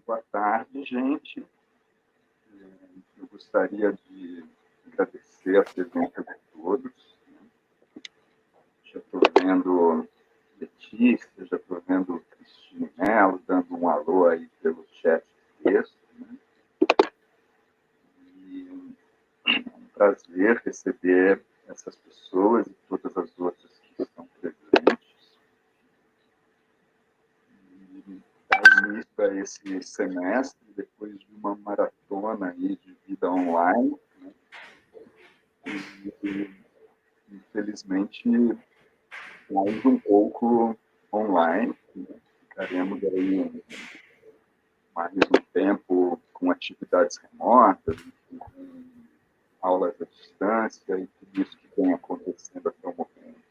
Boa tarde, gente. Eu gostaria de agradecer a presença de todos. Já estou vendo Letícia, já estou vendo Cristina Mello, dando um alô aí pelo chat de texto. E é um prazer receber essas pessoas e todas as outras que estão presentes. Dar início a esse semestre, depois de uma maratona aí de vida online, né? E, infelizmente, mais um pouco online, né? Ficaremos aí mais um tempo com atividades remotas, com aulas à distância e tudo isso que vem acontecendo até o momento.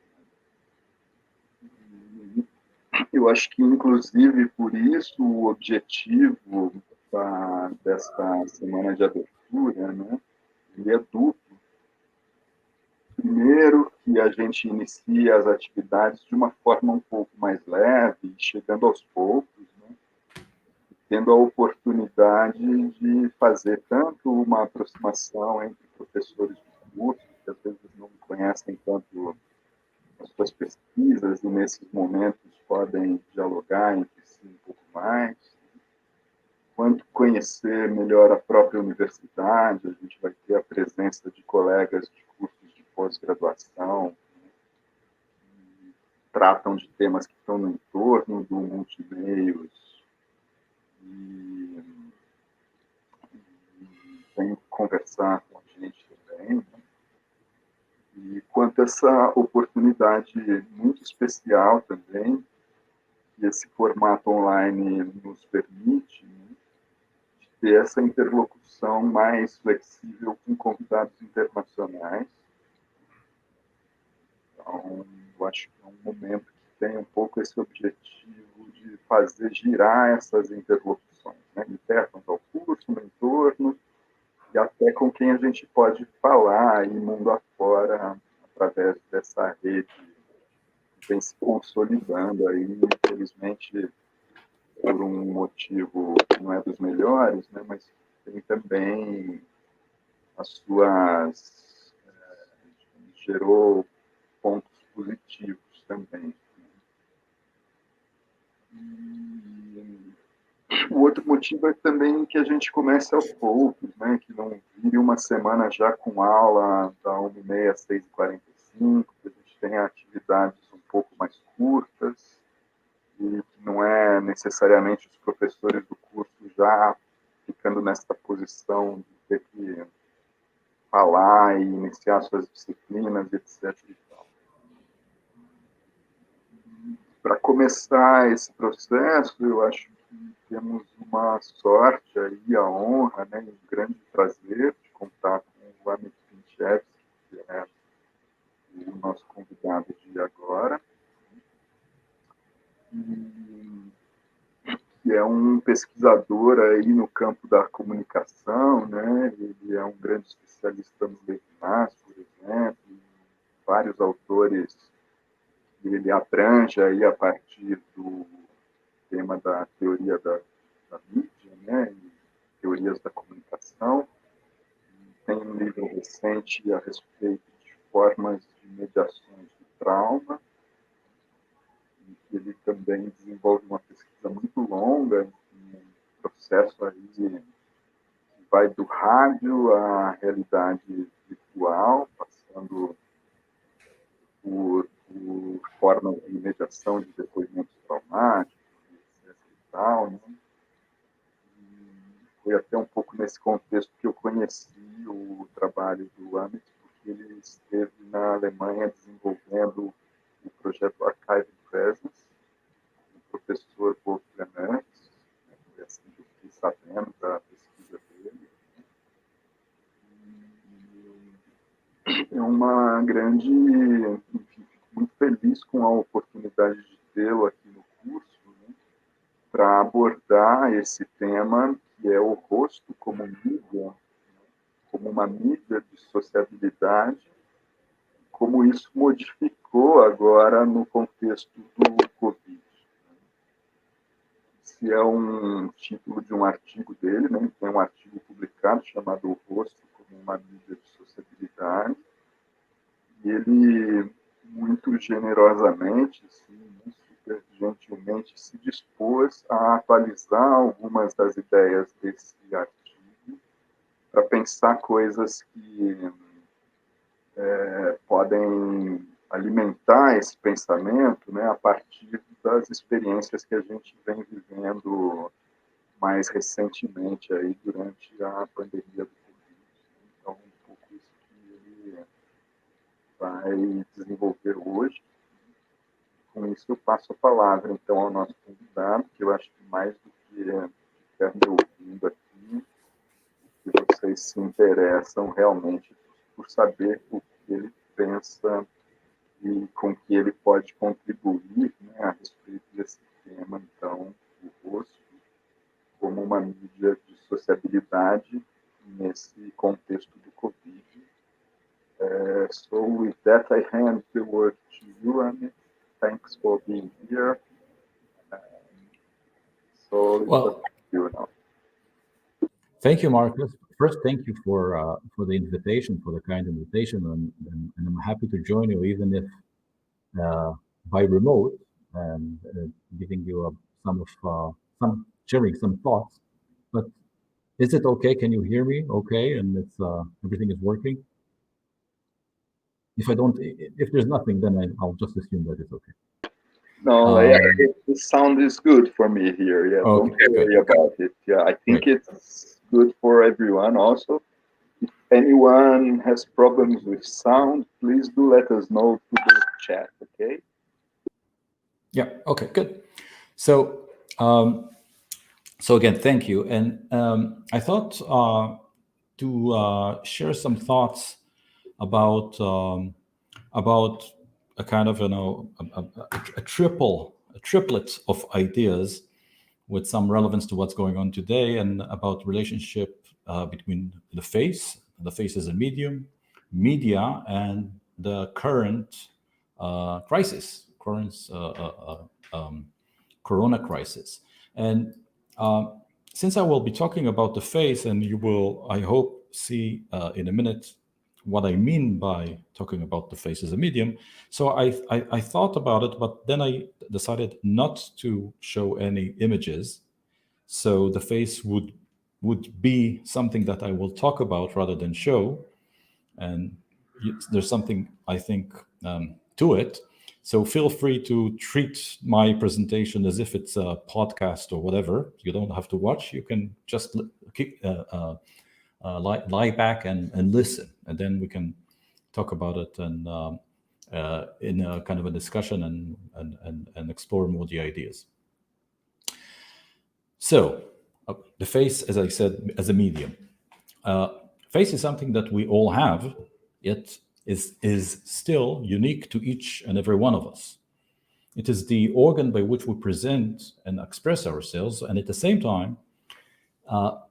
Eu acho que, inclusive, por isso, o objetivo desta semana de abertura, né, ele é duplo. Primeiro, que a gente inicia as atividades de uma forma um pouco mais leve, chegando aos poucos, né, tendo a oportunidade de fazer tanto uma aproximação entre professores de curso, que às vezes não conhecem tanto as suas pesquisas e, nesses momentos, podem dialogar entre si um pouco mais, quanto conhecer melhor a própria universidade. A gente vai ter a presença de colegas de cursos de pós-graduação, que tratam de temas que estão no entorno do multimeios e vem conversar com a gente também, né? E quanto a essa oportunidade muito especial também, que esse formato online nos permite, né, de ter essa interlocução mais flexível com convidados internacionais. Então, eu acho que é um momento que tem um pouco esse objetivo de fazer girar essas interlocuções, né, internas ao curso, no entorno, e até com quem a gente pode falar aí mundo afora, através dessa rede que vem se consolidando aí, infelizmente, por um motivo que não é dos melhores, né, mas tem também as suas... gerou pontos positivos também. E o outro motivo é também que a gente comece aos poucos, né, que não vire uma semana já com aula da 1h30 às 6h45, que a gente tenha atividades um pouco mais curtas, e que não é necessariamente os professores do curso já ficando nessa posição de ter que falar e iniciar suas disciplinas, etc. Para começar esse processo, eu acho que temos uma sorte aí, a honra, né, e um grande prazer de contar com o AMIT PINCHEVSKI, que é o nosso convidado de agora, que é um pesquisador aí no campo da comunicação, né? Ele é um grande especialista no Levinas, por exemplo, vários autores que ele abrange aí a partir do tema da teoria da mídia, né? E teorias da comunicação. Tem um livro recente a respeito de formas de mediações do trauma. Ele também desenvolve uma pesquisa muito longa, um processo aí que vai do rádio à realidade virtual, passando por formas de mediação de depoimentos traumáticos, etc. e tal, né? Foi até um pouco nesse contexto que eu conheci o trabalho do AMIT, porque ele esteve na Alemanha desenvolvendo o projeto Archive Presence, o professor Wolfgang Ernst, né? Foi assim que eu fiquei sabendo da pesquisa dele. É uma grande... Enfim, fico muito feliz com a oportunidade de tê-lo aqui no curso, né, para abordar esse tema, que é o rosto como mídia, como uma mídia de sociabilidade, como isso modificou agora no contexto do Covid. esse é um título de um artigo dele, né? Tem um artigo publicado chamado O Rosto como uma mídia de sociabilidade. E ele, muito generosamente, assim, super gentilmente, se dispôs a atualizar algumas das ideias desse artigo para pensar coisas que podem alimentar esse pensamento, né, a partir das experiências que a gente vem vivendo mais recentemente aí durante a pandemia do Covid. Então, um pouco isso que ele vai desenvolver hoje. Com isso, eu passo a palavra, então, ao nosso convidado, que eu acho que mais do que ficar me ouvindo aqui, que vocês se interessam realmente por saber o que ele pensa e com que ele pode contribuir, né, a respeito desse tema, então, o rosto como uma mídia de sociabilidade nesse contexto do Covid. So with that, I hand the word to you, Amit. Thanks for being here. So it's up to you now. Thank you, Marcus. First, thank you for the invitation, for the kind invitation, and I'm happy to join you, even if by remote, and giving you some sharing some thoughts. But is it okay? Can you hear me? Okay, and it's everything is working. If there's nothing, then I'll just assume that it's okay. No, the sound is good for me here. Yeah, okay, don't worry about it. Yeah, I think it's good for everyone also. If anyone has problems with sound, please do let us know through the chat, okay? Yeah, okay, good. So, so again, thank you. And I thought to share some thoughts about a kind of, a triplet of ideas with some relevance to what's going on today, and about relationship between the face as a medium, media, and the current crisis, corona crisis. And since I will be talking about the face, and you will, I hope, see in a minute what I mean by talking about the face as a medium. So I thought about it, but then I decided not to show any images. So the face would be something that I will talk about rather than show. And there's something, I think, to it. So feel free to treat my presentation as if it's a podcast or whatever. You don't have to watch. You can just lie back and listen, and then we can talk about it and in a kind of a discussion and explore more the ideas. So the face, as I said, as a medium. Face is something that we all have, yet is still unique to each and every one of us. It is the organ by which we present and express ourselves, and at the same time,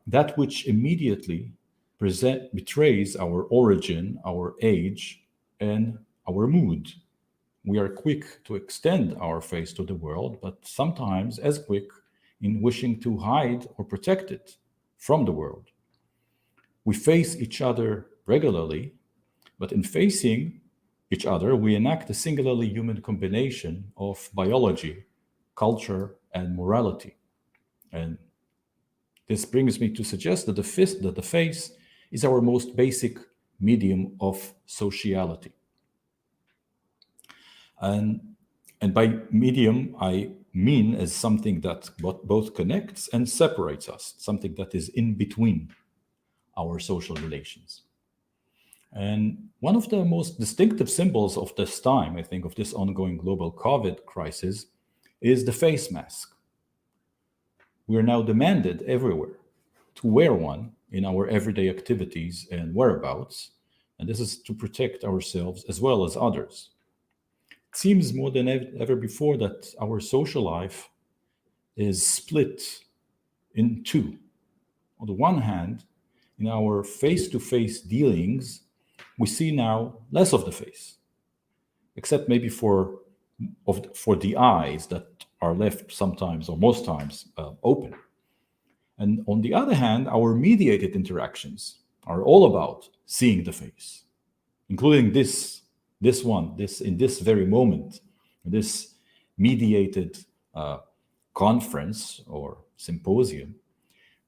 that which immediately betrays our origin, our age, and our mood. We are quick to extend our face to the world, but sometimes as quick in wishing to hide or protect it from the world. We face each other regularly, but in facing each other, we enact a singularly human combination of biology, culture, and morality. And this brings me to suggest that the face is our most basic medium of sociality. And by medium, I mean as something that both connects and separates us, something that is in between our social relations. And one of the most distinctive symbols of this time, I think, of this ongoing global COVID crisis, is the face mask. We are now demanded everywhere to wear one in our everyday activities and whereabouts, and this is to protect ourselves as well as others. It seems more than ever before that our social life is split in two. On the one hand, in our face-to-face dealings, we see now less of the face, except maybe for the eyes that are left sometimes or most times open. And on the other hand, our mediated interactions are all about seeing the face, including this in this very moment, this mediated conference or symposium,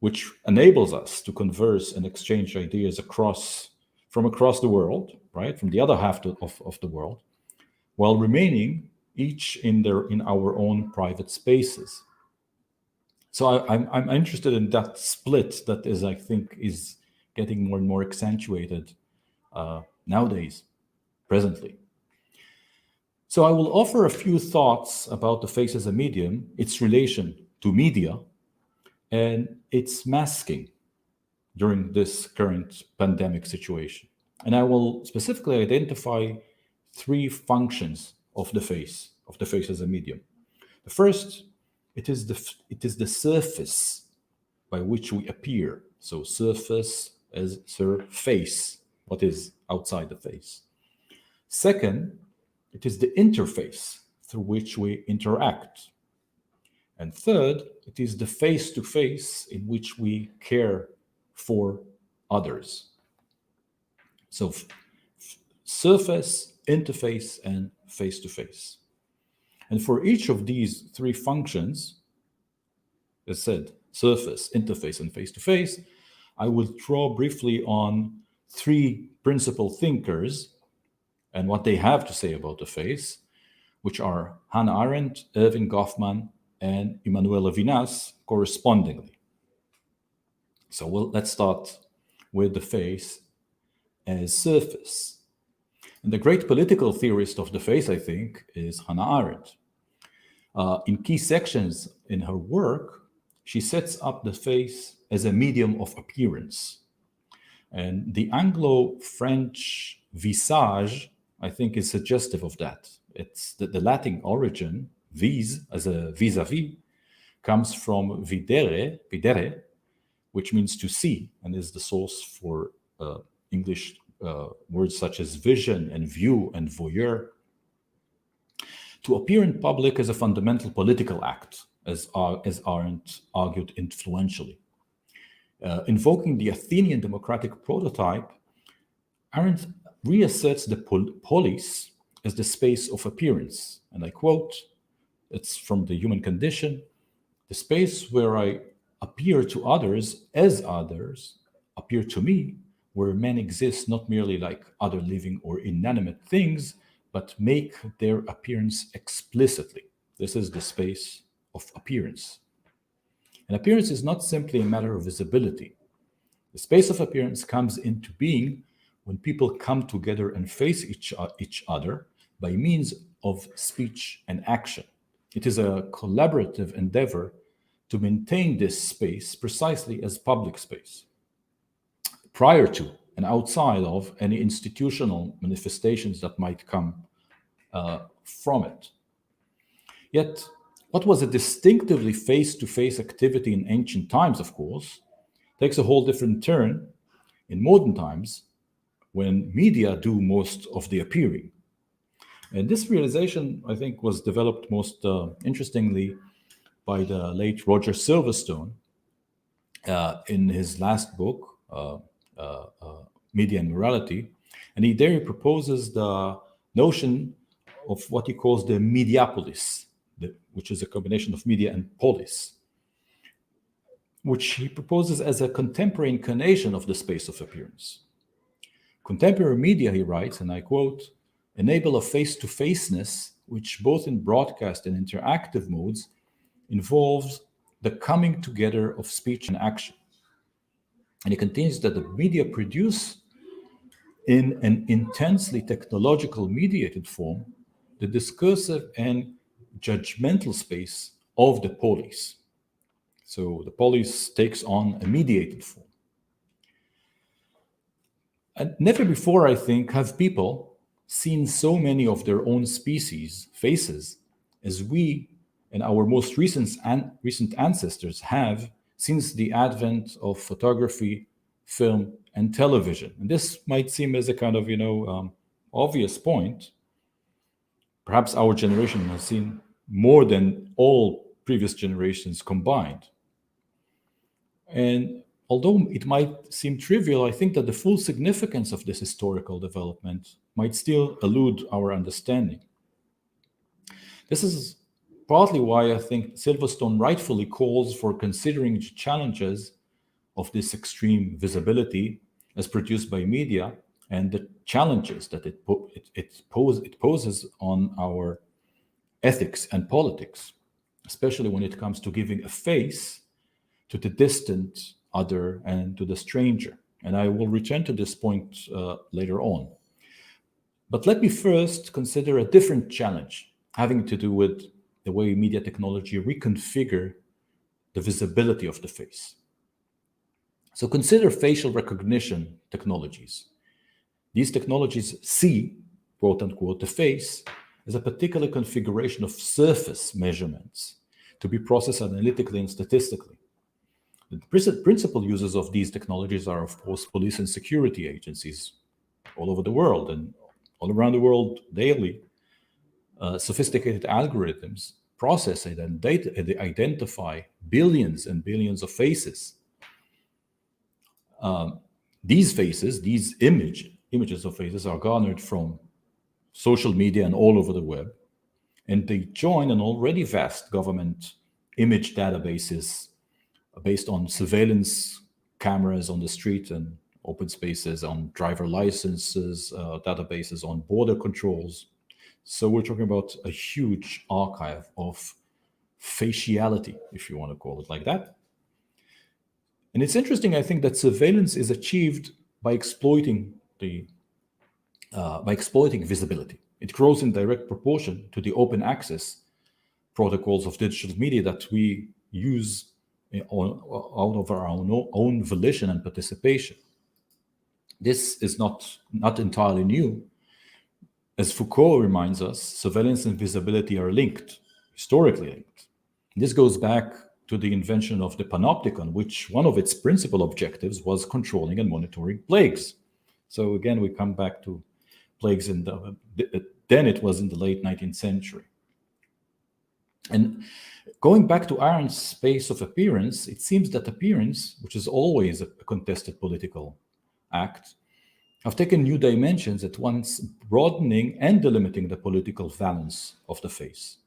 which enables us to converse and exchange ideas from across the world, right, from the other half of the world, while remaining each in our own private spaces. So I'm interested in that split that is, I think, is getting more and more accentuated nowadays, presently. So I will offer a few thoughts about the face as a medium, its relation to media, and its masking during this current pandemic situation. And I will specifically identify three functions of the face as a medium. The first, it is the surface by which we appear. So surface as face, what is outside the face. Second, it is the interface through which we interact. And third, it is the face-to-face in which we care for others. So surface, interface, and face-to-face. And for each of these three functions, as said, surface, interface, and face-to-face, I will draw briefly on three principal thinkers and what they have to say about the face, which are Hannah Arendt, Erving Goffman, and Emmanuel Levinas, correspondingly. So let's start with the face as surface. And the great political theorist of the face, I think, is Hannah Arendt. In key sections in her work, she sets up the face as a medium of appearance. And the Anglo-French visage, I think, is suggestive of that. It's the Latin origin, vis, as a vis-a-vis, comes from videre, which means to see, and is the source for English words such as vision and view and voyeur. To appear in public is a fundamental political act, as Arendt argued influentially. Invoking the Athenian democratic prototype, Arendt reasserts the polis as the space of appearance. And I quote, it's from The Human Condition, the space where I appear to others as others appear to me, where men exist not merely like other living or inanimate things, but make their appearance explicitly. This is the space of appearance. And appearance is not simply a matter of visibility. The space of appearance comes into being when people come together and face each other by means of speech and action. It is a collaborative endeavor to maintain this space precisely as public space, prior to and outside of any institutional manifestations that might come from it. Yet, what was a distinctively face-to-face activity in ancient times, of course, takes a whole different turn in modern times when media do most of the appearing. And this realization, I think, was developed most interestingly by the late Roger Silverstone in his last book, Media and Morality. And there he proposes the notion of what he calls the mediapolis, which is a combination of media and polis, which he proposes as a contemporary incarnation of the space of appearance. Contemporary media, he writes, and I quote, enable a face-to-faceness which both in broadcast and interactive modes involves the coming together of speech and action. And he continues that the media produce in an intensely technological mediated form the discursive and judgmental space of the polis. So the polis takes on a mediated form. And never before, I think, have people seen so many of their own species' faces as we and our most recent ancestors have since the advent of photography, film, and television. And this might seem as a kind of, obvious point. Perhaps our generation has seen more than all previous generations combined. And although it might seem trivial, I think that the full significance of this historical development might still elude our understanding. This is partly why I think Silverstone rightfully calls for considering the challenges of this extreme visibility as produced by media and the challenges that it poses on our ethics and politics, especially when it comes to giving a face to the distant other and to the stranger. And I will return to this point later on. But let me first consider a different challenge having to do with the way media technology reconfigure the visibility of the face. So consider facial recognition technologies. These technologies see, quote unquote, the face as a particular configuration of surface measurements to be processed analytically and statistically. The principal users of these technologies are, of course, police and security agencies all over the world and all around the world daily. Sophisticated algorithms process it and they identify billions and billions of faces. These faces, these images of faces are garnered from social media and all over the web, and they join an already vast government image databases based on surveillance cameras on the street and open spaces, on driver licenses, databases on border controls. So we're talking about a huge archive of faciality, if you want to call it like that. And it's interesting, I think, that surveillance is achieved by exploiting visibility. It grows in direct proportion to the open access protocols of digital media that we use out of our own volition and participation. This is not entirely new. As Foucault reminds us, surveillance and visibility are linked, historically linked. This goes back to the invention of the panopticon, which one of its principal objectives was controlling and monitoring plagues. So again, we come back to plagues then it was in the late 19th century. And going back to Arendt's space of appearance, it seems that appearance, which is always a contested political act, have taken new dimensions at once, broadening and delimiting the political valence of the face.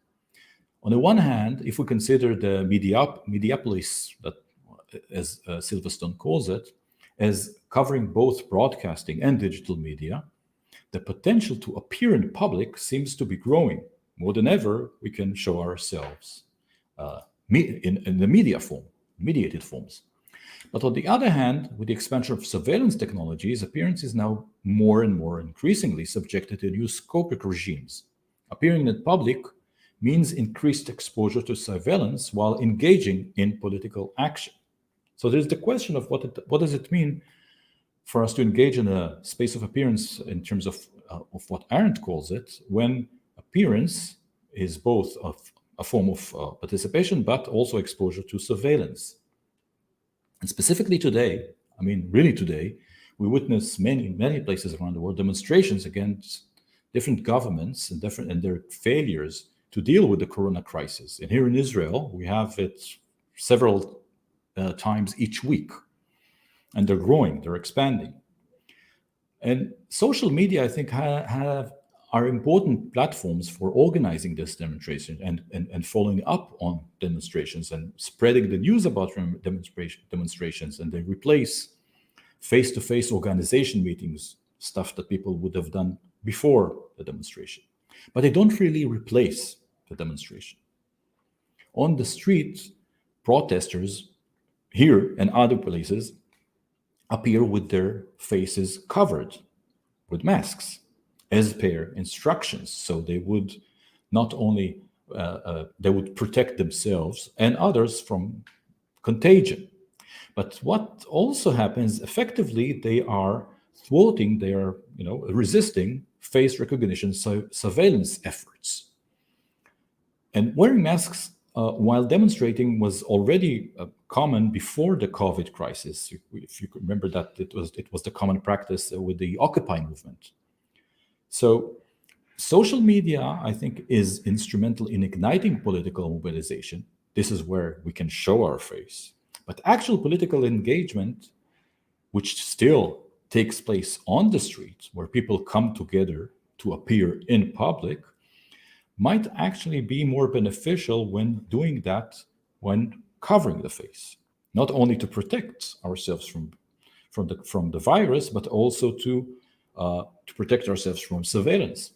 On the one hand, if we consider the mediapolis, that, as Silverstone calls it, as covering both broadcasting and digital media, the potential to appear in public seems to be growing. More than ever, we can show ourselves in the media form, mediated forms. But on the other hand, with the expansion of surveillance technologies, appearance is now more and more increasingly subjected to new scopic regimes. Appearing in public means increased exposure to surveillance while engaging in political action. So there's the question of what does it mean for us to engage in a space of appearance in terms of what Arendt calls it, when appearance is both a form of participation, but also exposure to surveillance. And specifically today, really today, we witness many places around the world demonstrations against different governments and their failures to deal with the corona crisis. And here in Israel, we have it several times each week. And they're growing, they're expanding. And social media, I think, are important platforms for organizing this demonstration and following up on demonstrations and spreading the news about demonstrations. And they replace face-to-face organization meetings, stuff that people would have done before the demonstration. But they don't really replace the demonstration. On the street, protesters here and other places appear with their faces covered with masks as per instructions. So they would not only they would protect themselves and others from contagion. But what also happens effectively, they are thwarting, they are resisting face recognition surveillance efforts. And wearing masks while demonstrating was already common before the COVID crisis. If you remember that it was the common practice with the Occupy movement. So Social media, I think, is instrumental in igniting political mobilization. This is where we can show our face. But actual political engagement, which still takes place on the streets, where people come together to appear in public, might actually be more beneficial when doing that, when covering the face, not only to protect ourselves from the virus, but also to protect ourselves from surveillance.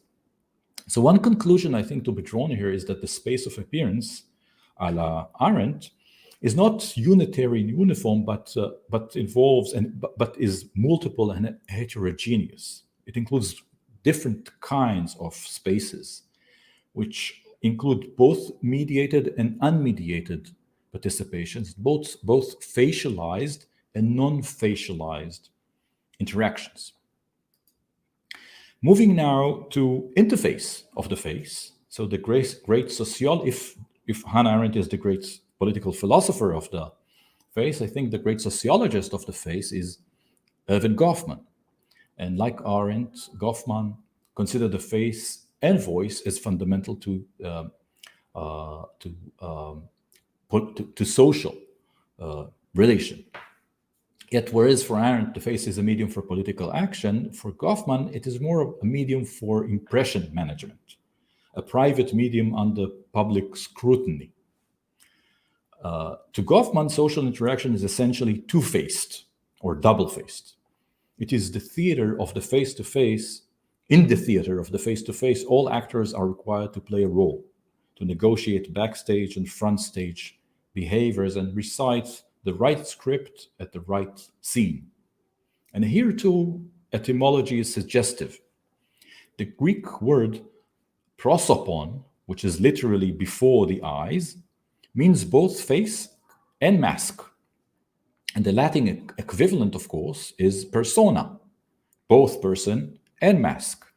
So one conclusion I think to be drawn here is that the space of appearance, a la Arendt, is not unitary and uniform, but involves but is multiple and heterogeneous. It includes different kinds of spaces, which include both mediated and unmediated participations, both facialized and non-facialized interactions. Moving now to interface of the face. So the great sociologist, if Hannah Arendt is the great political philosopher of the face, I think the great sociologist of the face is Erving Goffman. And like Arendt, Goffman considered the face and voice as fundamental to social relation. Yet, whereas for Arendt, the face is a medium for political action, for Goffman, it is more a medium for impression management, a private medium under public scrutiny. To Goffman, social interaction is essentially two-faced or double-faced. It is the theater of the face-to-face. In the theater of the face-to-face, all actors are required to play a role, to negotiate backstage and front stage behaviors and recite the right script at the right scene. And here too, etymology is suggestive. The Greek word prosopon, which is literally before the eyes, means both face and mask. And the Latin equivalent, of course, is persona, both person and mask.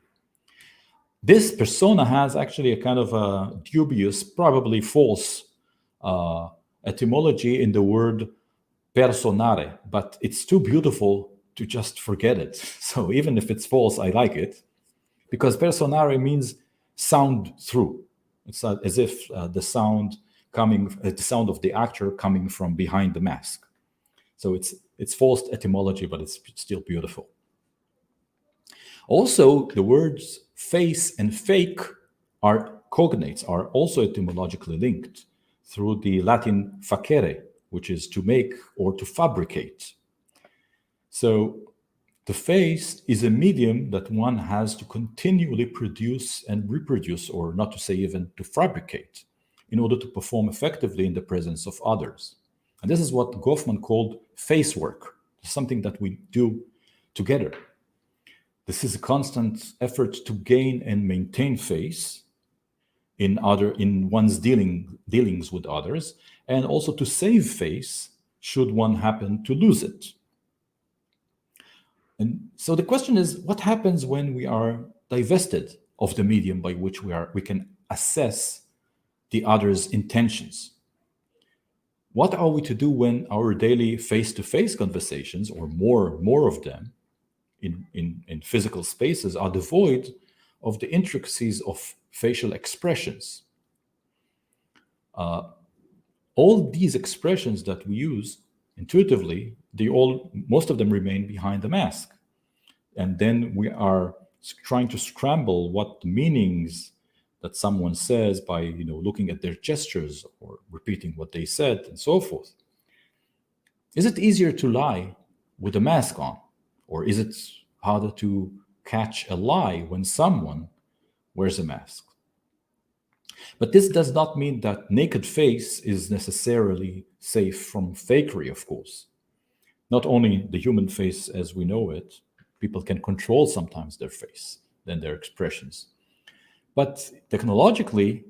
This persona has actually a kind of a dubious, probably false etymology in the word personare, but it's too beautiful to just forget it. So even if it's false, I like it, because personare means sound through. It's as if the sound of the actor coming from behind the mask. So it's false etymology, but it's still beautiful. Also, the words face and fake are cognates, are also etymologically linked through the Latin facere, which is to make or to fabricate. So the face is a medium that one has to continually produce and reproduce, or not to say even to fabricate, in order to perform effectively in the presence of others. And this is what Goffman called face work, something that we do together. This is a constant effort to gain and maintain face in one's dealings with others, and also to save face should one happen to lose it. And so the question is, what happens when we are divested of the medium by which we can assess the other's intentions? What are we to do when our daily face-to-face conversations, or more of them, in physical spaces, are devoid of the intricacies of facial expressions? All these expressions that we use intuitively, most of them remain behind the mask. And then we are trying to scramble what meanings that someone says by looking at their gestures or repeating what they said and so forth. Is it easier to lie with a mask on, or is it harder to catch a lie when someone wears a mask? But this does not mean that naked face is necessarily safe from fakery, of course. Not only the human face as we know it, people can control sometimes their face and their expressions. But technologically,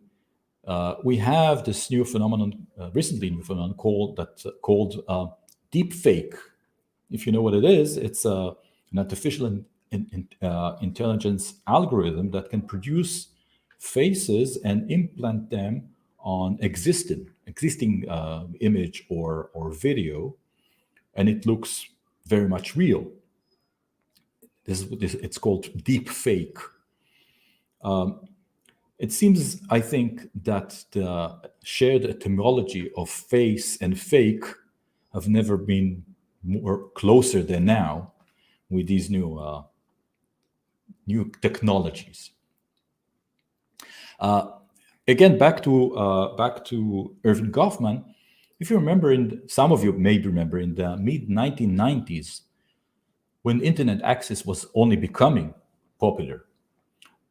we have this new phenomenon, recently new phenomenon called deep fake. If you know what it is, it's an artificial intelligence algorithm that can produce faces and implant them on existing image or video, and it looks very much real. It's called deep fake. It seems, I think, that the shared etymology of face and fake have never been more closer than now with these new technologies. Again, back to Irving Goffman. If you remember, some of you may remember, in the mid 1990s, when internet access was only becoming popular,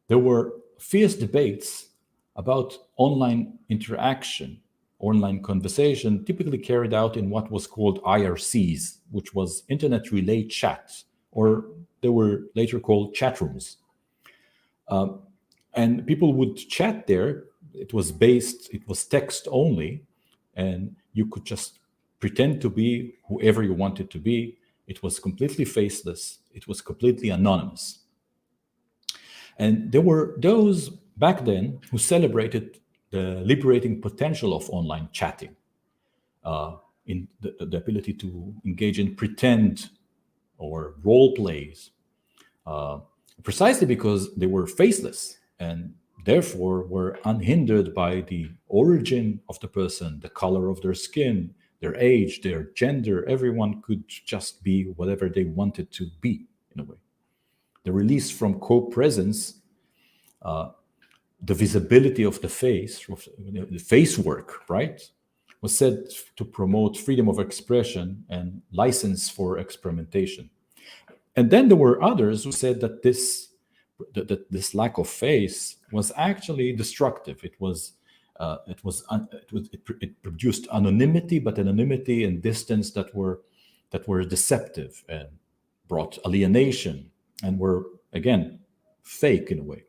there were fierce debates about online interaction, online conversation, typically carried out in what was called IRCs, which was internet relay chats, or they were later called chat rooms. And people would chat there. It was text only, and you could just pretend to be whoever you wanted to be. It was completely faceless. It was completely anonymous. And there were those back then who celebrated the liberating potential of online chatting, in the ability to engage in pretend or role plays, precisely because they were faceless and therefore were unhindered by the origin of the person, the color of their skin, their age, their gender. Everyone could just be whatever they wanted to be, in a way. The release from co-presence, the visibility of the face, the face work, right, was said to promote freedom of expression and license for experimentation. And then there were others who said that this lack of face was actually destructive. It produced anonymity, but anonymity and distance that were deceptive and brought alienation and were, again, fake in a way.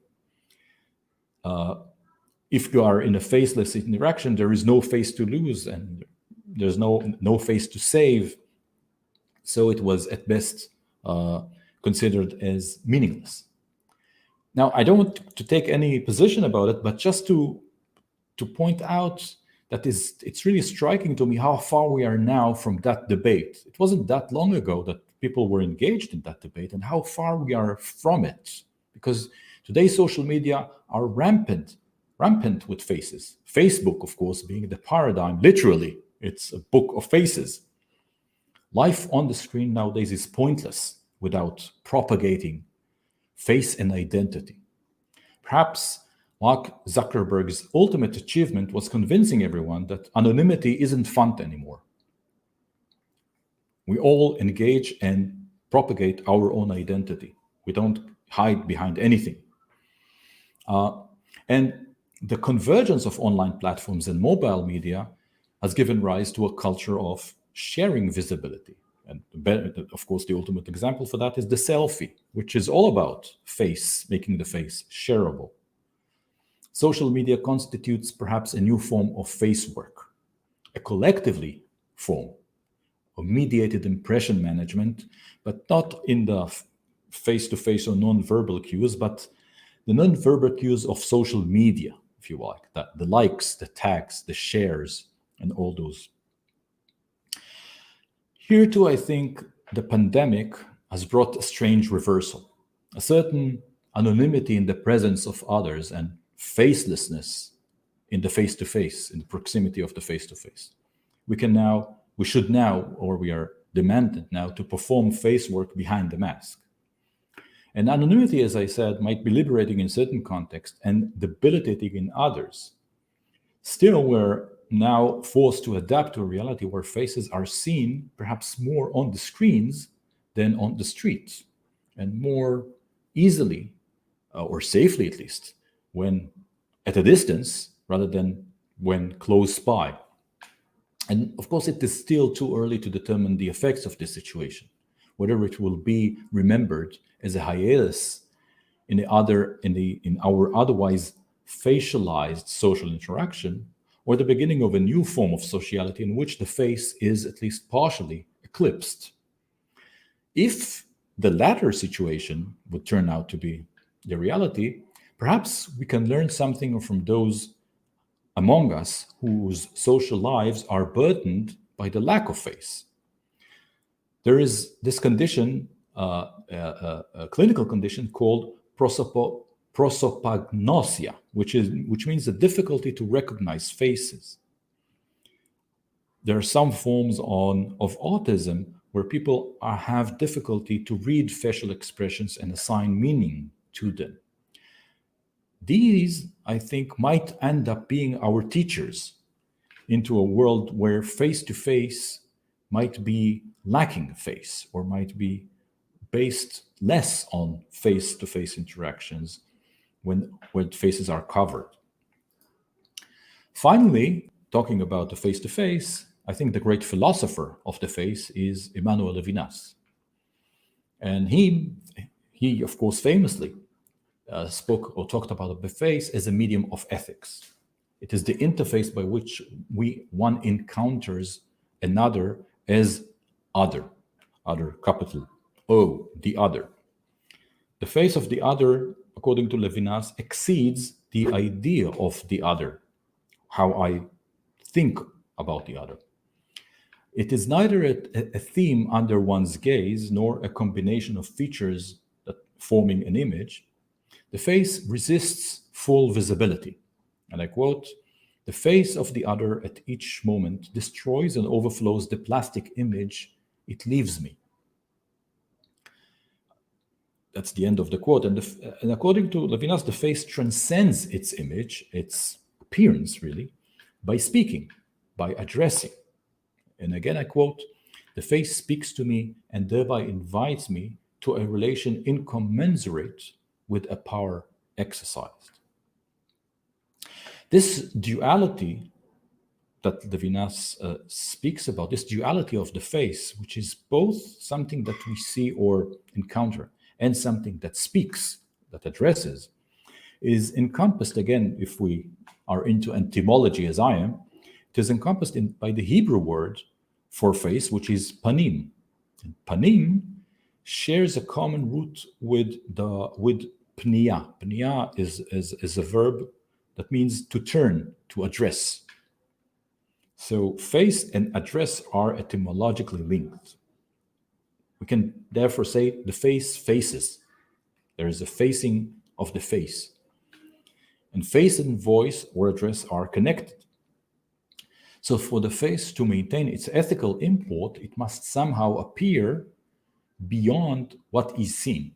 If you are in a faceless interaction, there is no face to lose and there's no face to save. So it was at best considered as meaningless. Now, I don't want to take any position about it, but just to point out that it's really striking to me how far we are now from that debate. It wasn't that long ago that people were engaged in that debate, and how far we are from it. Because today social media are rampant with faces. Facebook, of course, being the paradigm, literally, it's a book of faces. Life on the screen nowadays is pointless without propagating face and identity. Perhaps Mark Zuckerberg's ultimate achievement was convincing everyone that anonymity isn't fun anymore. We all engage and propagate our own identity. We don't hide behind anything. And the convergence of online platforms and mobile media has given rise to a culture of sharing visibility. And of course, the ultimate example for that is the selfie, which is all about making the face shareable. Social media constitutes perhaps a new form of face work, a collectively form of mediated impression management, but not in the face-to-face or non-verbal cues, but the non-verbal cues of social media, if you like, the likes, the tags, the shares, and all those. Here too, I think the pandemic has brought a strange reversal, a certain anonymity in the presence of others and facelessness in the face-to-face, in the proximity of the face-to-face. We are demanded now to perform face work behind the mask. And anonymity, as I said, might be liberating in certain contexts and debilitating in others. Still, we're now forced to adapt to a reality where faces are seen perhaps more on the screens than on the streets, and more easily, or safely at least, when at a distance rather than when close by. And of course, it is still too early to determine the effects of this situation, whether it will be remembered as a hiatus in our otherwise facialized social interaction, or the beginning of a new form of sociality in which the face is at least partially eclipsed. If the latter situation would turn out to be the reality, perhaps we can learn something from those among us whose social lives are burdened by the lack of face. There is this condition, a clinical condition called prosopagnosia, which means the difficulty to recognize faces. There are some forms of autism where people have difficulty to read facial expressions and assign meaning to them. These, I think, might end up being our teachers into a world where face-to-face might be lacking face, or might be based less on face-to-face interactions when faces are covered. Finally, talking about the face-to-face, I think the great philosopher of the face is Emmanuel Levinas. And he of course, famously spoke or talked about the face as a medium of ethics. It is the interface by which one encounters another as other capital O, the other. The face of the other, according to Levinas, exceeds the idea of the other, how I think about the other. It is neither a theme under one's gaze nor a combination of features that forming an image. The face resists full visibility. And I quote, "The face of the other at each moment destroys and overflows the plastic image it leaves me." That's the end of the quote. And according to Levinas, the face transcends its image, its appearance really, by speaking, by addressing. And again, I quote, "The face speaks to me and thereby invites me to a relation incommensurate with a power exercised." This duality that Levinas speaks about, this duality of the face, which is both something that we see or encounter and something that speaks, that addresses, is encompassed, again, if we are into etymology as I am, it is encompassed by the Hebrew word for face, which is panim. And panim shares a common root with pniya. Pniya is a verb that means to turn, to address. So face and address are etymologically linked. We can therefore say the face faces. There is a facing of the face. And face and voice or address are connected. So for the face to maintain its ethical import, it must somehow appear beyond what is seen,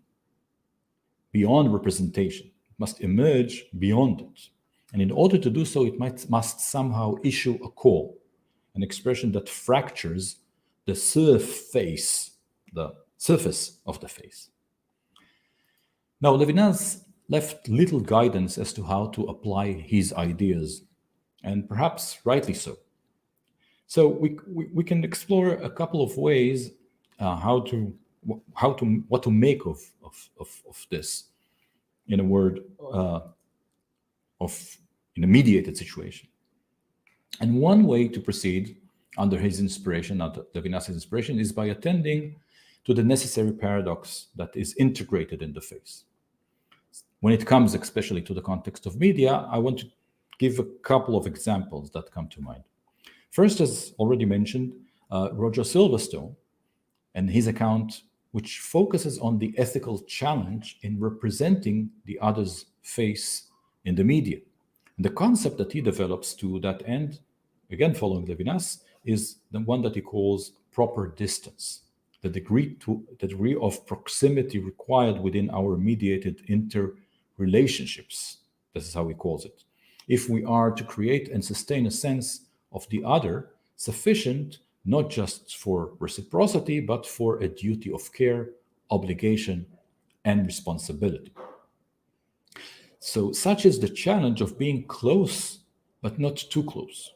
beyond representation. It must emerge beyond it. And in order to do so, it must somehow issue a call, an expression that fractures the surface of the face. Now, Levinas left little guidance as to how to apply his ideas, and perhaps rightly so. So we can explore a couple of ways what to make of this in a word in a mediated situation. And one way to proceed under his inspiration, under Levinas' inspiration, is by attending to the necessary paradox that is integrated in the face. When it comes especially to the context of media, I want to give a couple of examples that come to mind. First, as already mentioned, Roger Silverstone and his account, which focuses on the ethical challenge in representing the other's face in the media. And the concept that he develops to that end, again following Levinas, is the one that he calls proper distance, the degree of proximity required within our mediated interrelationships. This is how he calls it. If we are to create and sustain a sense of the other, sufficient not just for reciprocity, but for a duty of care, obligation, and responsibility. So such is the challenge of being close, but not too close,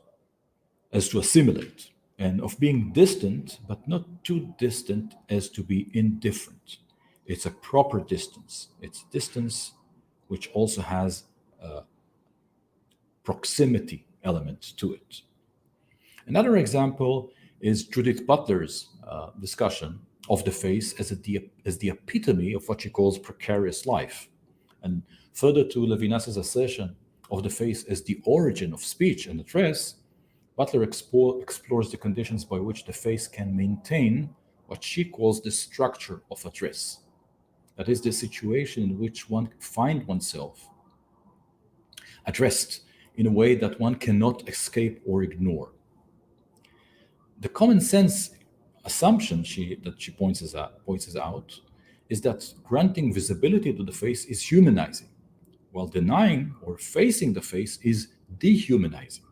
as to assimilate, and of being distant, but not too distant as to be indifferent. It's a proper distance. It's distance which also has a proximity element to it. Another example is Judith Butler's discussion of the face as the epitome of what she calls precarious life. And further to Levinas' assertion of the face as the origin of speech and address, Butler explores the conditions by which the face can maintain what she calls the structure of address. That is the situation in which one finds oneself addressed in a way that one cannot escape or ignore. The common sense assumption that she points out is that granting visibility to the face is humanizing, while denying or facing the face is dehumanizing.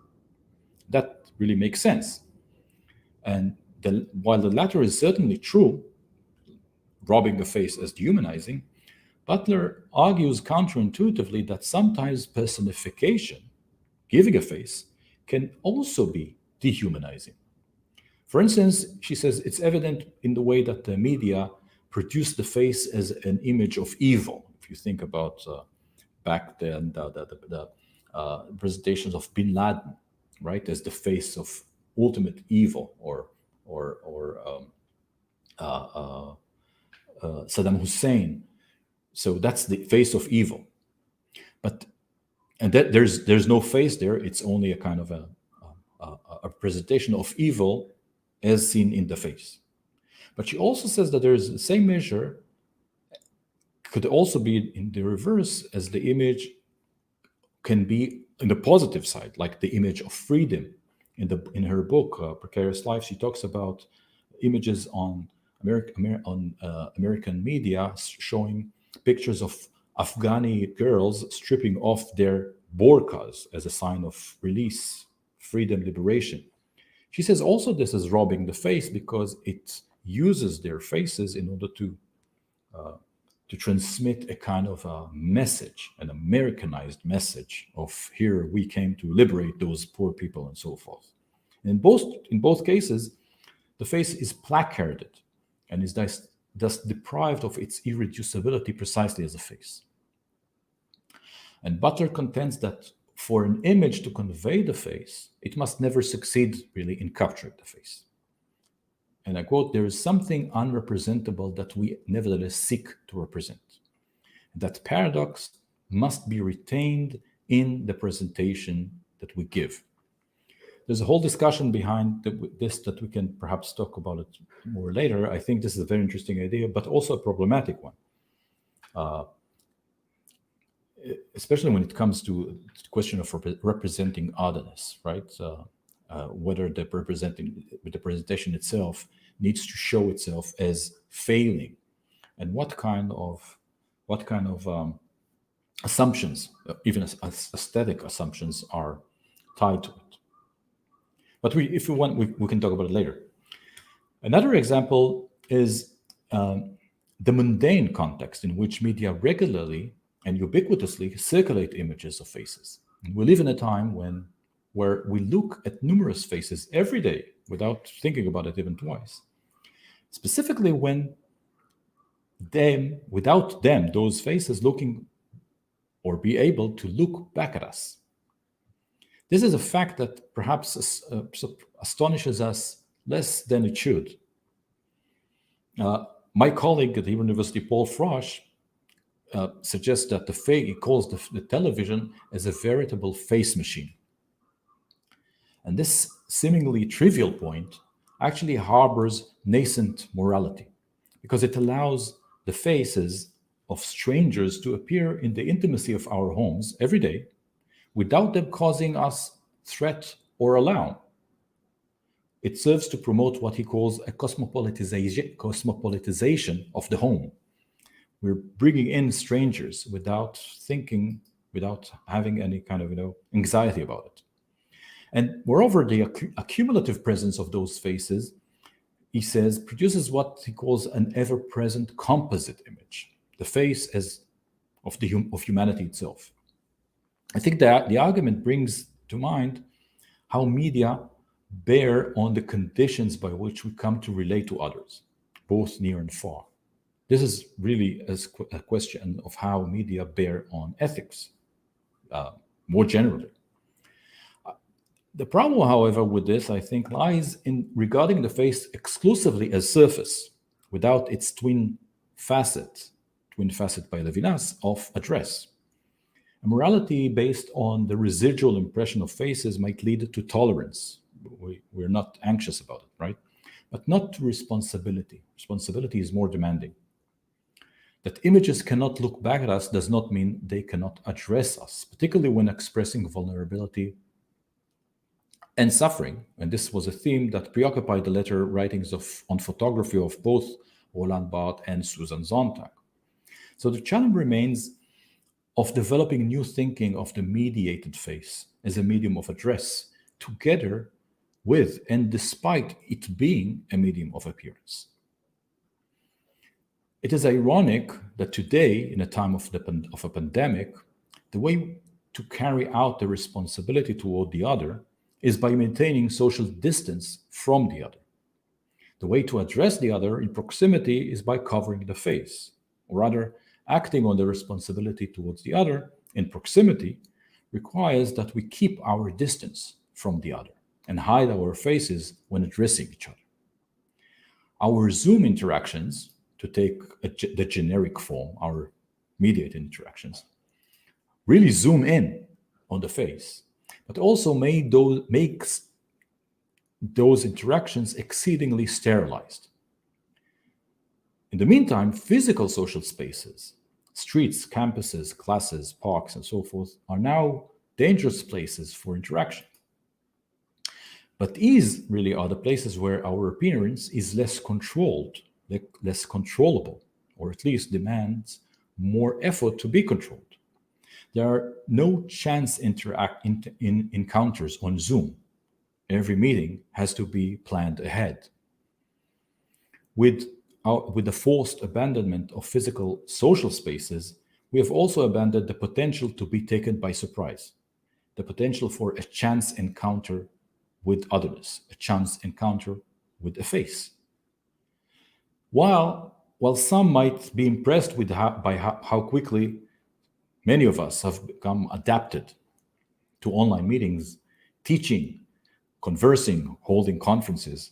That really makes sense. And while the latter is certainly true, robbing the face as dehumanizing, Butler argues counterintuitively that sometimes personification, giving a face, can also be dehumanizing. For instance, she says it's evident in the way that the media produced the face as an image of evil. If you think about back then, the presentations of Bin Laden, right, as the face of ultimate evil, or Saddam Hussein. So that's the face of evil. And that there's no face there. It's only a kind of a presentation of evil as seen in the face. But she also says that there is the same measure could also be in the reverse, as the image can be in the positive side, like the image of freedom. In her book, Precarious Life, she talks about images on American media showing pictures of Afghani girls stripping off their burqas as a sign of release, freedom, liberation. She says also this is robbing the face because it uses their faces in order to transmit a kind of a message, an Americanized message of here we came to liberate those poor people and so forth. And in both cases, the face is placarded and is thus deprived of its irreducibility precisely as a face. And Butler contends that for an image to convey the face, it must never succeed really in capturing the face. And I quote, "There is something unrepresentable that we nevertheless seek to represent. That paradox must be retained in the presentation that we give." There's a whole discussion behind this that we can perhaps talk about it more later. I think this is a very interesting idea, but also a problematic one. Especially when it comes to the question of representing otherness, right? Whether the presentation itself needs to show itself as failing, and what kind of assumptions, even aesthetic assumptions, are tied to it. But if we want, we can talk about it later. Another example is the mundane context in which media regularly and ubiquitously circulate images of faces. And we live in a time where we look at numerous faces every day without thinking about it even twice. Specifically when without them, those faces looking or be able to look back at us. This is a fact that perhaps astonishes us less than it should. My colleague at the University, Paul Frosch, suggests that he calls the television as a veritable face machine. And this seemingly trivial point actually harbors nascent morality, because it allows the faces of strangers to appear in the intimacy of our homes every day without them causing us threat or alarm. It serves to promote what he calls a cosmopolitization of the home. We're bringing in strangers without thinking, without having any kind of anxiety about it. And moreover, the accumulative presence of those faces, he says, produces what he calls an ever-present composite image, the face of humanity itself. I think that the argument brings to mind how media bear on the conditions by which we come to relate to others, both near and far. This is really a question of how media bear on ethics, more generally. The problem, however, with this, I think, lies in regarding the face exclusively as surface, without its twin facet by Levinas, of address. A morality based on the residual impression of faces might lead to tolerance. We're not anxious about it, right? But not to responsibility. Responsibility is more demanding. That images cannot look back at us does not mean they cannot address us, particularly when expressing vulnerability and suffering. And this was a theme that preoccupied the later writings on photography of both Roland Barthes and Susan Sontag. So the challenge remains of developing new thinking of the mediated face as a medium of address, together with and despite it being a medium of appearance. It is ironic that today, in a time of a pandemic, the way to carry out the responsibility toward the other is by maintaining social distance from the other. The way to address the other in proximity is by covering the face, or rather, acting on the responsibility towards the other in proximity requires that we keep our distance from the other and hide our faces when addressing each other. Our Zoom interactions, to take the generic form, our mediated interactions, really zoom in on the face, but also makes those interactions exceedingly sterilized. In the meantime, physical social spaces, streets, campuses, classes, parks, and so forth, are now dangerous places for interaction. But these really are the places where our appearance is less controlled, less controllable, or at least demands more effort to be controlled. There are no chance encounters on Zoom. Every meeting has to be planned ahead. With the forced abandonment of physical social spaces, we have also abandoned the potential to be taken by surprise, the potential for a chance encounter with otherness, a chance encounter with a face. While some might be impressed with how quickly many of us have become adapted to online meetings, teaching, conversing, holding conferences,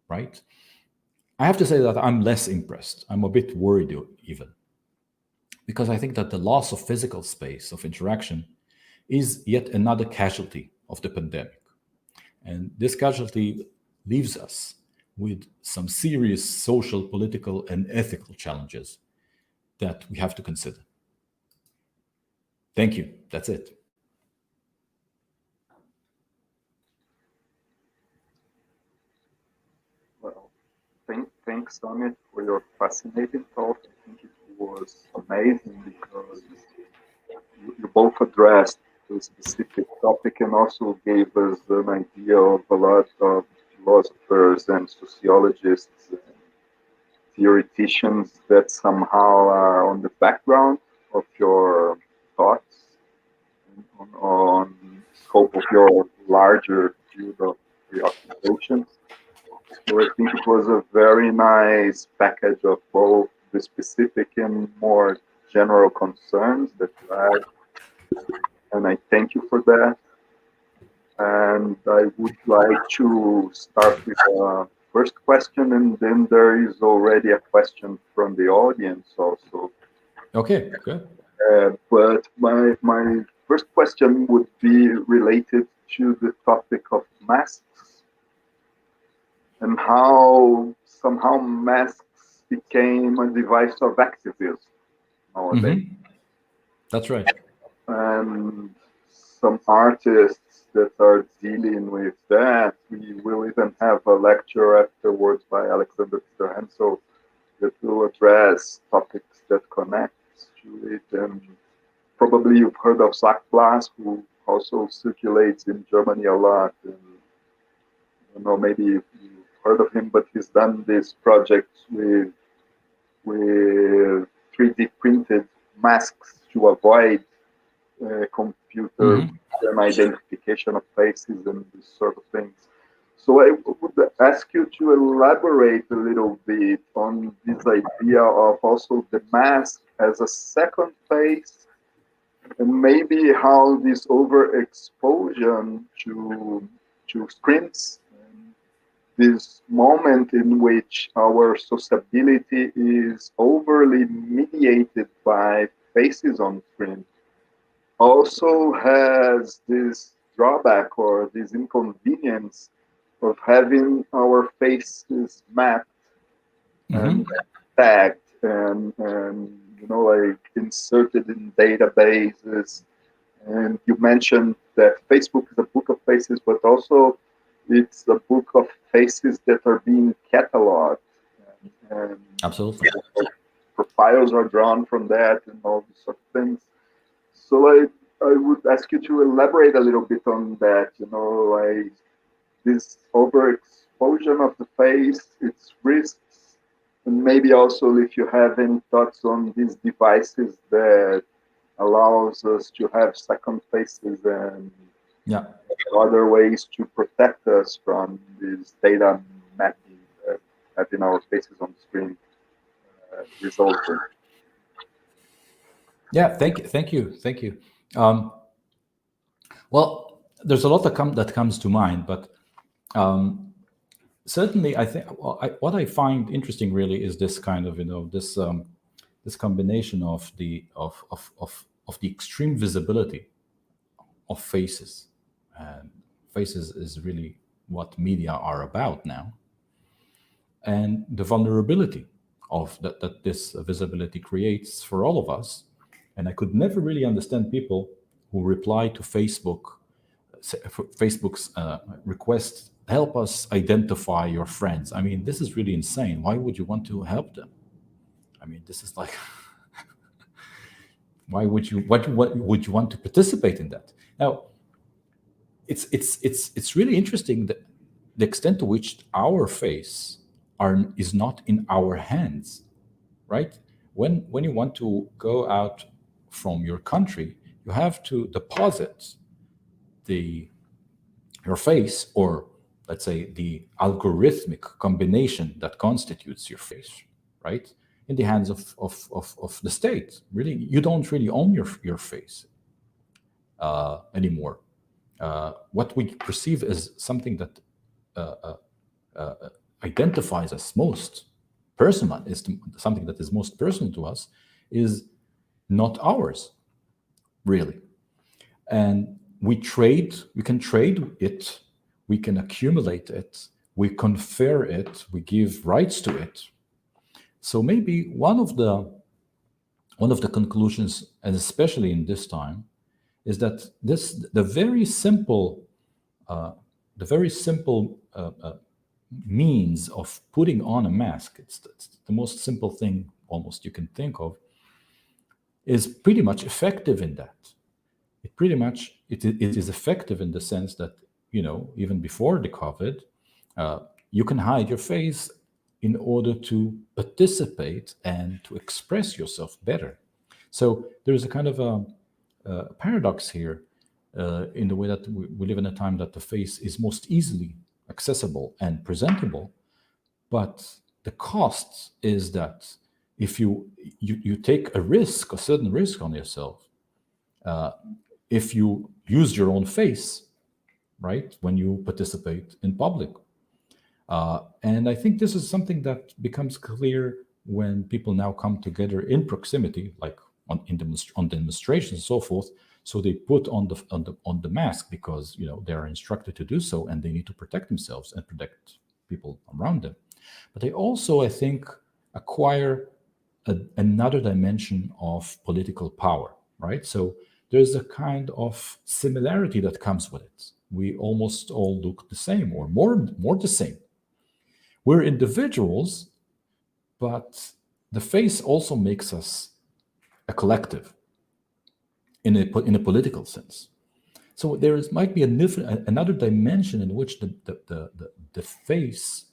right? I have to say that I'm less impressed. I'm a bit worried even, because I think that the loss of physical space, of interaction, is yet another casualty of the pandemic. And this casualty leaves us with some serious social, political, and ethical challenges that we have to consider. Thank you. That's it. Well, thanks, Amit, for your fascinating talk. I think it was amazing because you both addressed the specific topic and also gave us an idea of a lot of philosophers and sociologists and theoreticians that somehow are on the background of your thoughts on scope of your larger field of preoccupations. So I think it was a very nice package of both the specific and more general concerns that you had. And I thank you for that. And I would like to start with the first question, and then there is already a question from the audience also. Okay, good. But my first question would be related to the topic of masks and how somehow masks became a device of activism nowadays. Mm-hmm. That's right. And some artists that are dealing with that. We will even have a lecture afterwards by Alexander Peter Hensel that will address topics that connect to it. And probably you've heard of Zach Blas, who also circulates in Germany a lot. And I don't know, maybe you've heard of him, but he's done this project with 3D printed masks to avoid computer and identification of faces and this sort of things. So I would ask you to elaborate a little bit on this idea of also the mask as a second face, and maybe how this overexposure to screens, this moment in which our sociability is overly mediated by faces on screen, also has this drawback or this inconvenience of having our faces mapped and tagged and like inserted in databases. And you mentioned that Facebook is a book of faces, but also it's a book of faces that are being cataloged. And Absolutely. profiles are drawn from that and all these sort of things. So I would ask you to elaborate a little bit on that, like this overexposure of the face, its risks, and maybe also if you have any thoughts on these devices that allows us to have second faces and other ways to protect us from this data mapping having our faces on the screen resulting. Yeah, thank you. Well, there's a lot that comes to mind, but certainly, I think what I find interesting really is this kind of this combination of the extreme visibility of faces. And faces is really what media are about now, and the vulnerability of that this visibility creates for all of us. And I could never really understand people who reply to Facebook's request, help us identify your friends. I mean, this is really insane. Why would you want to help them? I mean, this is like, why would you? What would you want to participate in that? Now, it's really interesting that the extent to which our face is not in our hands, right? When you want to go out from your country, you have to deposit your face, or let's say the algorithmic combination that constitutes your face, right, in the hands of the state. Really, you don't really own your face anymore. What we perceive as something that identifies us most personal, is something that is most personal to us, is not ours, really. And we can trade it, we can accumulate it, we confer it, we give rights to it. So maybe one of the conclusions, and especially in this time, is that the very simple means of putting on a mask, it's the most simple thing almost you can think of, is pretty much effective in that. It is effective in the sense that, even before the COVID, you can hide your face in order to participate and to express yourself better. So there's a kind of a paradox here, in the way that we live in a time that the face is most easily accessible and presentable, but the cost is that if you take a certain risk on yourself, if you use your own face, right, when you participate in public. And I think this is something that becomes clear when people now come together in proximity, like on demonstrations and so forth. So they put on the mask because they are instructed to do so, and they need to protect themselves and protect people around them. But they also, I think, acquire another dimension of political power, right? So there's a kind of similarity that comes with it. We almost all look the same, or more the same. We're individuals, but the face also makes us a collective in a political sense. So might be another dimension in which the face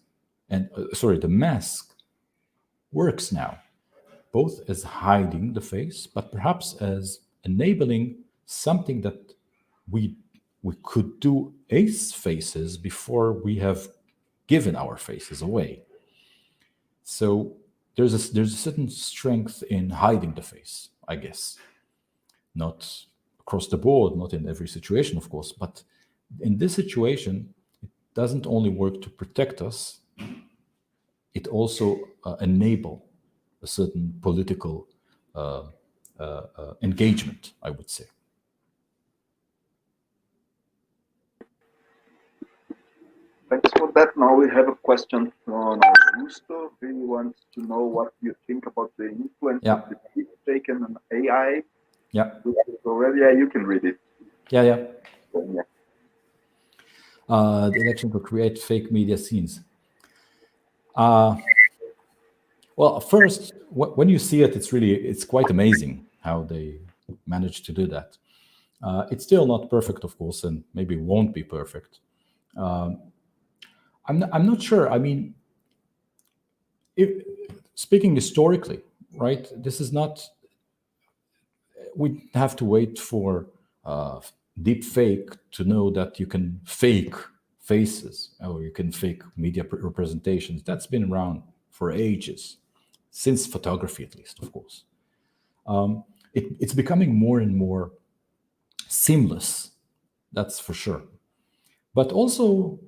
and the mask works now, both as hiding the face, but perhaps as enabling something that we could do as faces before we have given our faces away. So there's a certain strength in hiding the face, I guess. Not across the board, not in every situation, of course, but in this situation, it doesn't only work to protect us, it also enable a certain political engagement, I would say. Thanks for that. Now we have a question from Augusto. He wants to know what you think about the influence of the taken an AI. Yeah. Already, yeah, you can read it. Yeah. Yeah. The election to create fake media scenes. Well, first, when you see it, it's quite amazing how they managed to do that. It's still not perfect, of course, and maybe won't be perfect. I'm not sure. I mean, speaking historically, right? This is not. We have to wait for deep fake to know that you can fake faces or you can fake media representations. That's been around for ages, since photography at least, of course. It's becoming more and more seamless, that's for sure. But also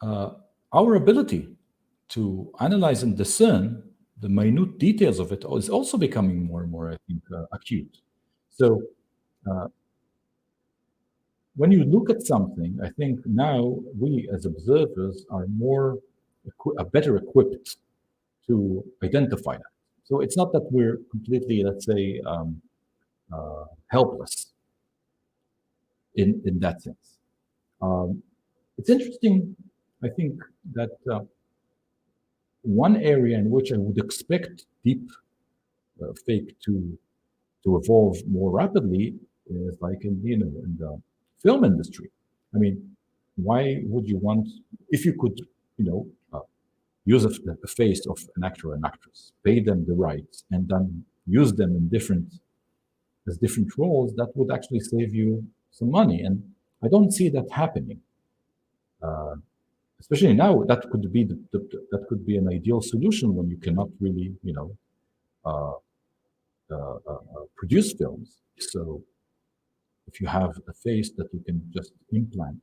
our ability to analyze and discern the minute details of it is also becoming more and more, I think, acute. So when you look at something, I think now we as observers are better equipped to identify that. So it's not that we're completely, let's say, helpless in that sense. It's interesting, I think, that one area in which I would expect deep fake to evolve more rapidly is like in the film industry. I mean, why would you want, if you could, use a face of an actor or an actress, pay them the rights, and then use them in different roles, that would actually save you some money. And I don't see that happening. Especially now, that could be that could be an ideal solution when you cannot really, produce films. So if you have a face that you can just implant.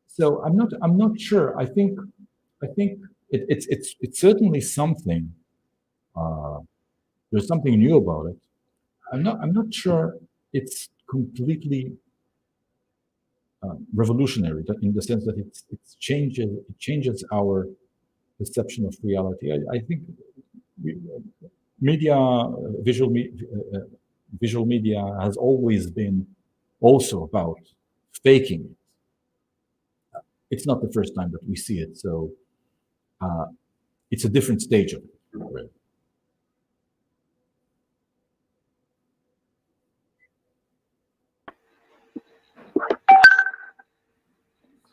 So I'm not sure. I think it's certainly something. There's something new about it. I'm not sure it's completely revolutionary in the sense that it changes our perception of reality. I think media, visual media has always been also about faking it. It's not the first time that we see it, so it's a different stage of it. Right?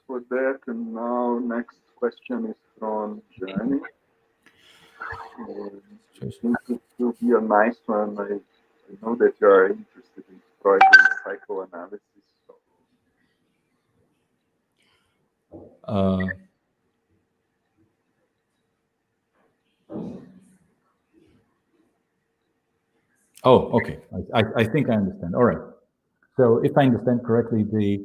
For that, and now next question is from Johnny. I think it will be a nice one. I know that you are interested in Freud and psychoanalysis. Oh, okay. I think I understand. All right. So if I understand correctly, the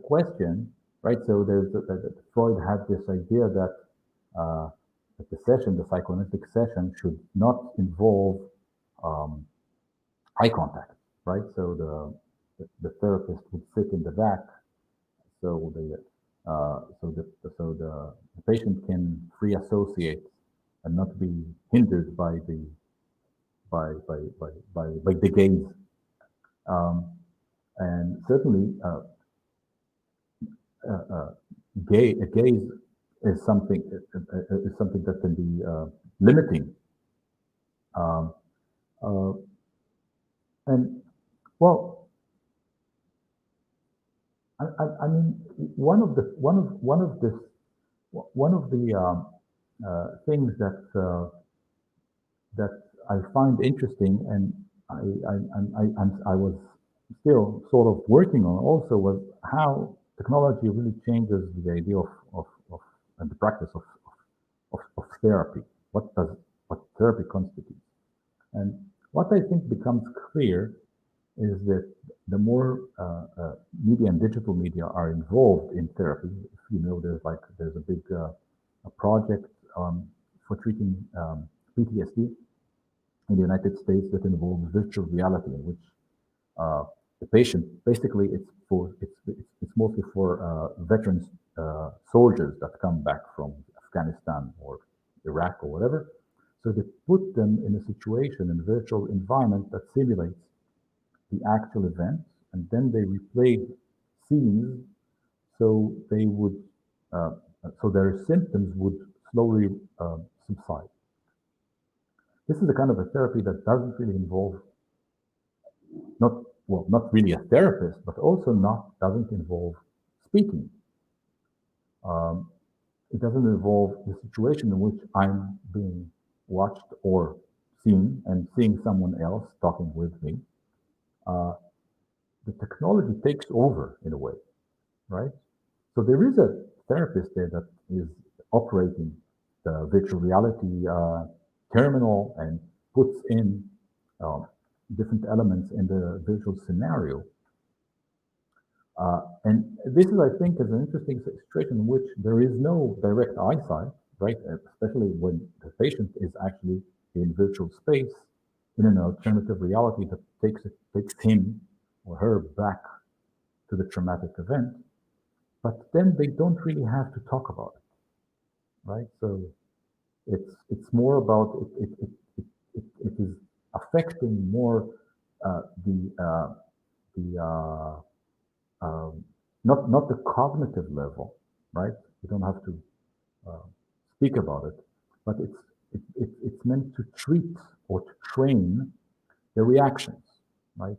question, right? So Freud had this idea that the psychoanalytic session, should not involve eye contact, right? So the therapist would sit in the back, so the patient can free associate and not be hindered by the gaze. And certainly, a gaze is something that can be limiting. And well, I mean, one of the things that I find interesting, and I was still sort of working on also, was how technology really changes the idea of and the practice of therapy. What therapy constitutes, and what I think becomes clear is that the more media and digital media are involved in therapy, there's a big a project for treating PTSD in the United States that involves virtual reality, in which the patient, basically, it's mostly for veterans, soldiers that come back from Afghanistan or Iraq or whatever. So they put them in a situation, in a virtual environment that simulates the actual event, and then they replayed scenes so they would, so their symptoms would slowly subside. This is the kind of a therapy that doesn't really involve, not really a therapist, but also doesn't involve speaking. It doesn't involve the situation in which I'm being watched or seen and seeing someone else talking with me. The technology takes over in a way, right? So there is a therapist there that is operating the virtual reality terminal and puts in different elements in the visual scenario. And this is, I think, is an interesting situation in which there is no direct eyesight, right? Especially when the patient is actually in virtual space, in an alternative reality that takes him or her back to the traumatic event. But then they don't really have to talk about it, right? So it's more about it is affecting more not the cognitive level, right? You don't have to speak about it, but it's meant to treat or to train the reactions, right?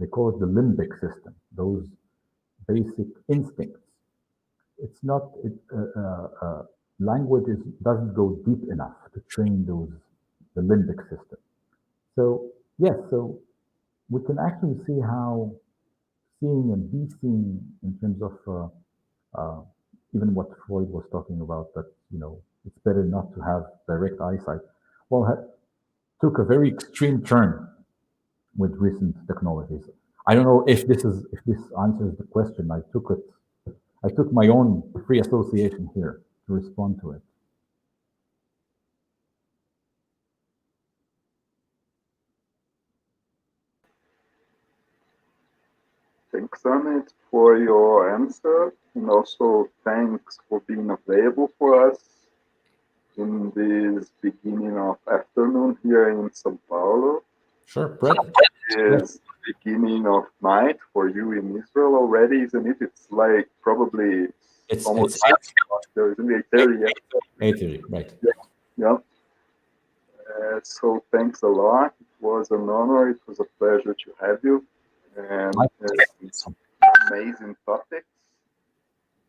They call it the limbic system, those basic instincts. It's not, language doesn't go deep enough to train the limbic system. So, yes, so we can actually see how seeing and be seen in terms of even what Freud was talking about, that, it's better not to have direct eyesight. Well, took a very extreme turn with recent technologies. I don't know if this answers the question. I took my own free association here to respond to it. Thanks, Amit, for your answer, and also thanks for being available for us in this beginning of afternoon here in São Paulo. Sure, Brett. It's beginning of night for you in Israel already, isn't it? It's like probably it's almost 8:30. 8:30, right? Yeah. So thanks a lot. It was an honor. It was a pleasure to have you, and amazing topics.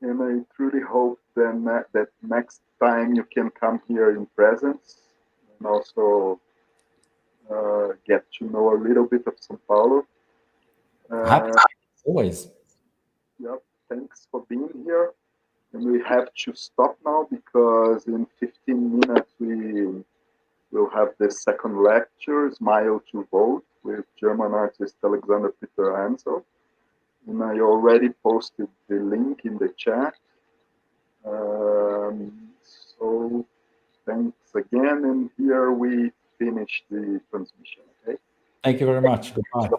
And I truly hope then that next time you can come here in presence and also get to know a little bit of São Paulo. Always. Yep. Thanks for being here. And we have to stop now because in 15 minutes we will have the second lecture, Smile to Vote, with German artist Alexander Peter Ansel. And I already posted the link in the chat. So thanks again, and here we finish the transmission. Okay. Thank you very much. Goodbye.